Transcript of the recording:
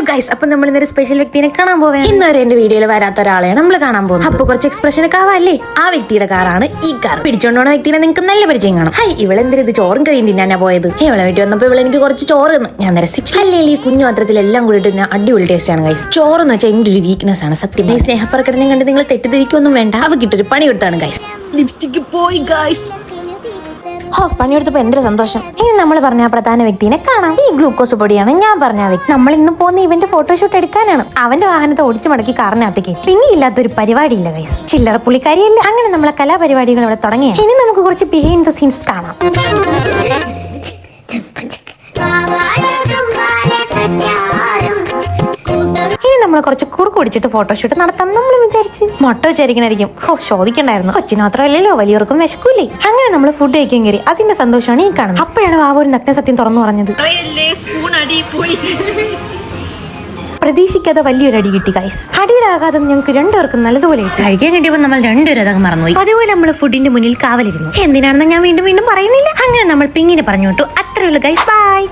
Guys, അപ്പൊ നമ്മൾ ഇന്നൊരു സ്പെഷ്യൽ വ്യക്തിനെ കാണാൻ പോവുകയാണ്. ഇന്നുവരെ എന്റെ വീഡിയോയിൽ വരാത്ത ഒരാളെയാണ് നമ്മൾ കാണാൻ പോകുന്നത്. അപ്പൊ കുറച്ച് എക്സ്പ്രഷൻ ഒക്കെ ആവാല്ലേ. ആ വ്യക്തിയുടെ കാറാണ് ഈ കാർ. പിടിച്ചോണ്ടോണ വ്യക്തിനെ നിങ്ങൾക്ക് നല്ല പരിചയം കാണും. ഹൈ, ഇവളെന്തിന് ഇത് ചോറും കറിയും തിന്നാനാ പോയത്? ഇവളെ വീട്ടിൽ വന്നപ്പോ ഇവളെ എനിക്ക് കുറച്ച് ചോറ് തന്നു. ഞാൻ നിരസിച്ചു. അല്ലെങ്കിൽ ഈ കുഞ്ഞു പാത്രത്തിൽ എല്ലാം കൂടി ഇട്ട് അടിപൊളി ടേസ്റ്റ് ആണ് ഗൈസ്. ചോറെന്ന് വെച്ചാൽ എന്റെ ഒരു വീക്ക്നെസ് ആണ് സത്യം. ഈ സ്നേഹപ്രകടനം കണ്ട് നിങ്ങൾ തെറ്റിദ്ധരിക്കൊന്നും വേണ്ട. അവ കിട്ടൊരു പണി കൊടുത്താണ് ഗൈസ്. ലിപ്സ്റ്റിക് പോയി ഗൈസ്. പണിയെടുത്തപ്പോ എന്തൊരു സന്തോഷം. ഇനി നമ്മൾ പറഞ്ഞ പ്രധാന വ്യക്തിനെ കാണാം. ഈ ഗ്ലൂക്കോസ് പൊടിയാണ് ഞാൻ പറഞ്ഞ വ്യക്തി. നമ്മൾ ഇന്ന് പോകുന്ന ഇവന്റെ ഫോട്ടോഷൂട്ട് എടുക്കാനാണ്. അവന്റെ വാഹനത്തെ ഓടിച്ചു മടക്കി കാറിനകത്തേക്ക്. പിന്നെ ഇല്ലാത്തൊരു പരിപാടിയില്ല ഗൈസ്. ചില്ലറ പുള്ളിക്കാരിയല്ല. അങ്ങനെ നമ്മളെ കലാപരിപാടികൾ ഇവിടെ തുടങ്ങിയ. ഇനി നമുക്ക് കുറച്ച് ബിഹൈൻഡ് ദ സീൻസ് കാണാം. ഇനി നമ്മൾ കുറച്ച് കുറുക്ക് കുടിച്ചിട്ട് ഫോട്ടോഷൂട്ട് നടത്താൻ നമ്മൾ വിചാരിച്ച് മുട്ട വെച്ചായിരിക്കണായിരിക്കും. ചോദിക്കണ്ടായിരുന്നു. കൊച്ചിന് മാത്രമല്ലല്ലോ, വലിയവർക്കും വിശക്കൂലേ. അങ്ങനെ നമ്മൾ ഫുഡ് കഴിക്കാൻ കയറി. അതിന്റെ സന്തോഷമാണ് ഈ കാണുന്നത്. അപ്പോഴാണ് വാവ ഒരു നഗ്ന സത്യം തുറന്നു പറഞ്ഞത്. പ്രതീക്ഷിക്കാതെ വലിയൊരു അടി കിട്ടി ഗൈസ്. അടിയുടെ ആഘാതം ഞങ്ങൾക്ക് രണ്ടുപേർക്കും നല്ലതുപോലെ കഴിക്കാൻ കിട്ടിയപ്പോൾ നമ്മൾ രണ്ടുപേരും അതങ്ങ് മറന്നുപോയി. അതുപോലെ നമ്മൾ ഫുഡിന്റെ മുന്നിൽ കാവലിരുന്നു. എന്തിനാണെന്ന് ഞാൻ വീണ്ടും പറയുന്നില്ല. അങ്ങനെ നമ്മൾ പിങ്ങിനെ പറഞ്ഞു വിട്ടു. അത്രേ ഉള്ളൂ ഗൈസ്. ബൈ.